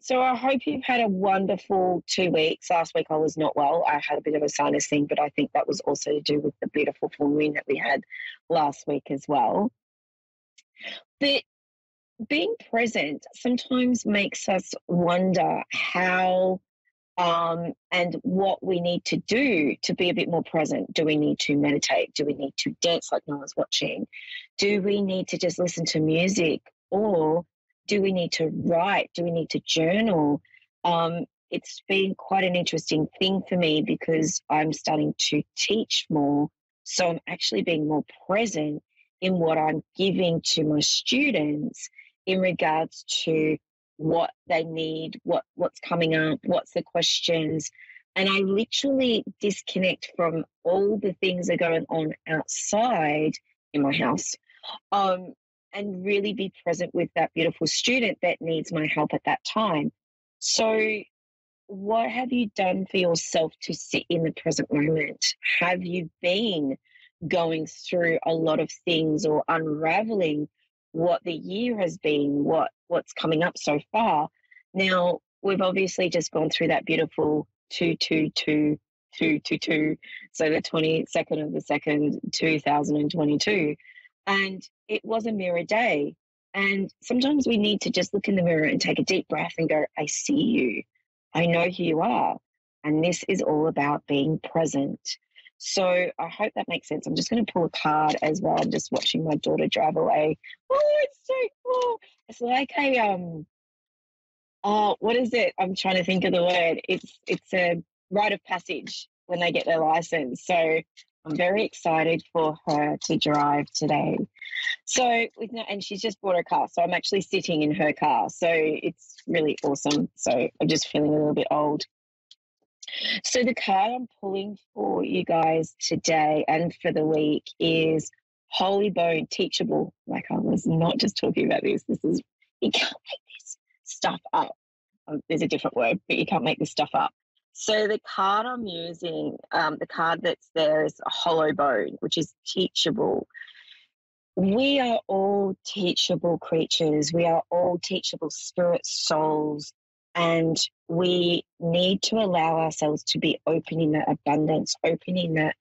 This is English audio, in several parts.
So I hope you've had a wonderful 2 weeks. Last week I was not well. I had a bit of a sinus thing, but I think that was also to do with the beautiful full moon that we had last week as well. But being present sometimes makes us wonder how and what we need to do to be a bit more present. Do we need to meditate? Do we need to dance like no one's watching? Do we need to just listen to music? Or do we need to write? Do we need to journal? It's been quite an interesting thing for me because I'm starting to teach more. So I'm actually being more present in what I'm giving to my students in regards to what they need, what's coming up, what's the questions. And I literally disconnect from all the things that are going on outside in my house, and really be present with that beautiful student that needs my help at that time. So what have you done for yourself to sit in the present moment? Have you been going through a lot of things or unraveling what the year has been, what's coming up so far? Now, we've obviously just gone through that beautiful 222, so the 22nd of the 2nd, 2022. And it was a mirror day. And sometimes we need to just look in the mirror and take a deep breath and go, I see you. I know who you are. And this is all about being present. So I hope that makes sense. I'm just going to pull a card as well. I'm just watching my daughter drive away. Oh, it's so cool. It's like a what is it? I'm trying to think of the word. It's a rite of passage when they get their license. So I'm very excited for her to drive today. So and she's just bought her car. So I'm actually sitting in her car. So it's really awesome. So I'm just feeling a little bit old. So the card I'm pulling for you guys today and for the week is Holy Bone Teachable. Like, I was not just talking about this. This is, you can't make this stuff up. There's a different word, but you can't make this stuff up. So the card I'm using, the card that's there is a hollow bone, which is teachable. We are all teachable creatures. We are all teachable spirit souls. And we need to allow ourselves to be open in that abundance, open in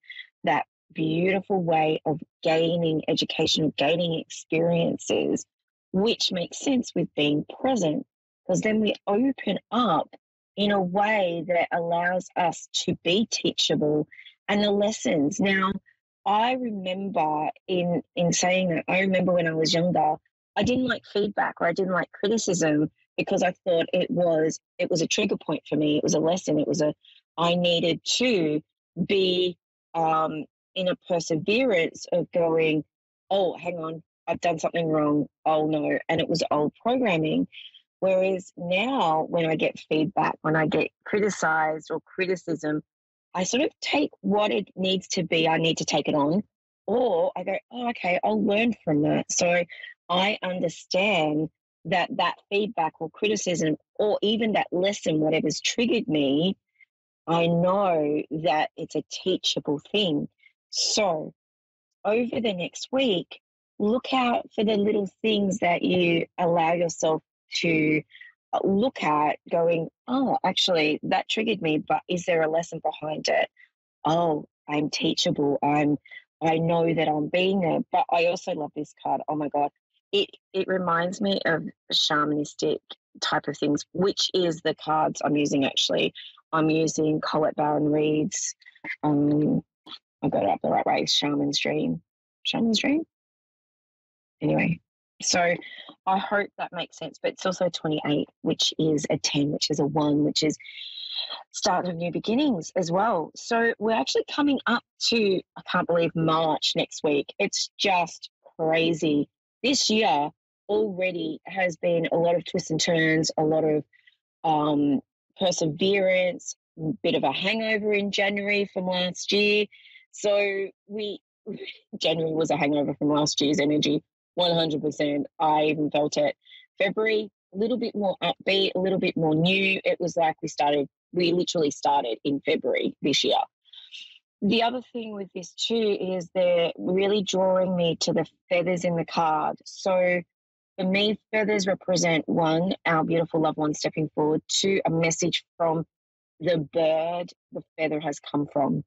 that beautiful way of gaining education, gaining experiences, which makes sense with being present, because then we open up in a way that allows us to be teachable. And the lessons. Now, I remember in saying that, I remember when I was younger, I didn't like feedback or I didn't like criticism, because I thought it was a trigger point for me. It was a lesson. I needed to be in a perseverance of going, oh, hang on, I've done something wrong. Oh, no. And it was old programming. Whereas now when I get feedback, when I get criticized or criticism, I sort of take what it needs to be. I need to take it on. Or I go, oh, okay, I'll learn from that. So I understand that feedback or criticism or even that lesson, whatever's triggered me, I know that it's a teachable thing. So over the next week, look out for the little things that you allow yourself to look at, going, oh, actually, that triggered me, but is there a lesson behind it? Oh, I'm teachable. I know that I'm being there. But I also love this card. Oh my God. It reminds me of shamanistic type of things, which is the cards I'm using actually. I'm using Colette Baron Reed's, I got it up the right way, Shaman's Dream. Shaman's Dream? Anyway, so I hope that makes sense. But it's also 28, which is a 10, which is a 1, which is start of new beginnings as well. So we're actually coming up to, I can't believe, March next week. It's just crazy. This year already has been a lot of twists and turns, a lot of perseverance, a bit of a hangover in January from last year. So January was a hangover from last year's energy, 100%. I even felt it. February, a little bit more upbeat, a little bit more new. It was like we literally started in February this year. The other thing with this too is they're really drawing me to the feathers in the card. So For me, feathers represent one, our beautiful loved one stepping forward, two, a message from the bird the feather has come from.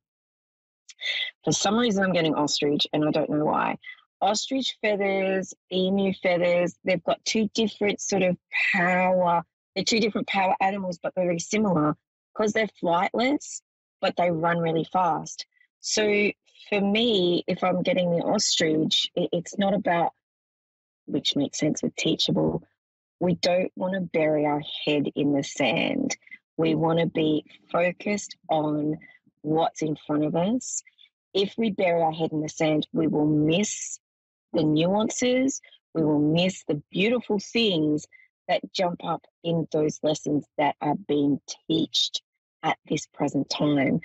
For some reason, I'm getting ostrich, and I don't know why. Ostrich feathers, emu feathers, they've got two different sort of power. They're two different power animals, but they're very similar because they're flightless, but they run really fast. So for me, if I'm getting the ostrich, it's not about, which makes sense with teachable, we don't want to bury our head in the sand. We want to be focused on what's in front of us. If we bury our head in the sand, we will miss the nuances, we will miss the beautiful things that jump up in those lessons that are being taught at this present time.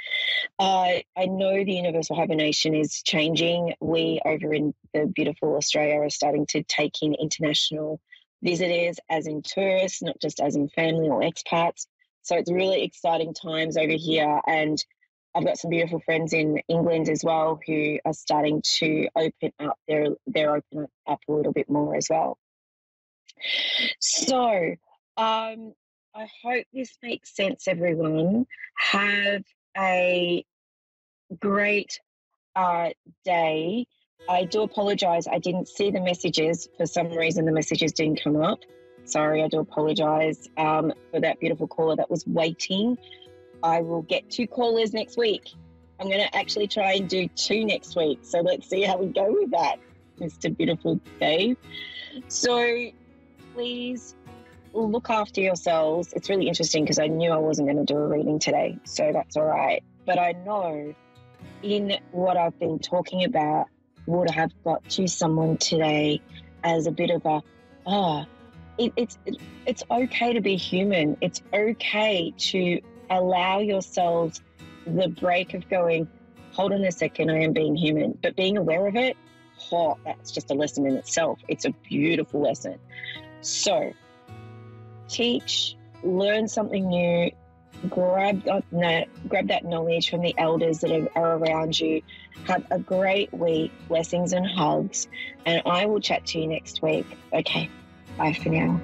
I know the universal hibernation is changing. We over in the beautiful Australia are starting to take in international visitors, as in tourists, not just as in family or expats. So it's really exciting times over here. And I've got some beautiful friends in England as well who are starting to open up open up a little bit more as well. So I hope this makes sense, everyone. Have a great day. I do apologise. I didn't see the messages. For some reason, the messages didn't come up. Sorry, I do apologise for that beautiful caller that was waiting. I will get 2 callers next week. I'm going to actually try and do 2 next week. So let's see how we go with that, Mr. Beautiful Dave. So please look after yourselves. It's really interesting because I knew I wasn't going to do a reading today. So that's all right. But I know in what I've been talking about would have got to someone today as a bit of a, it's okay to be human. It's okay to allow yourselves the break of going, hold on a second, I am being human. But being aware of it, that's just a lesson in itself. It's a beautiful lesson. So teach, learn something new, grab that knowledge from the elders that are around you. Have a great week. Blessings and hugs. And I will chat to you next week. Okay, bye for now.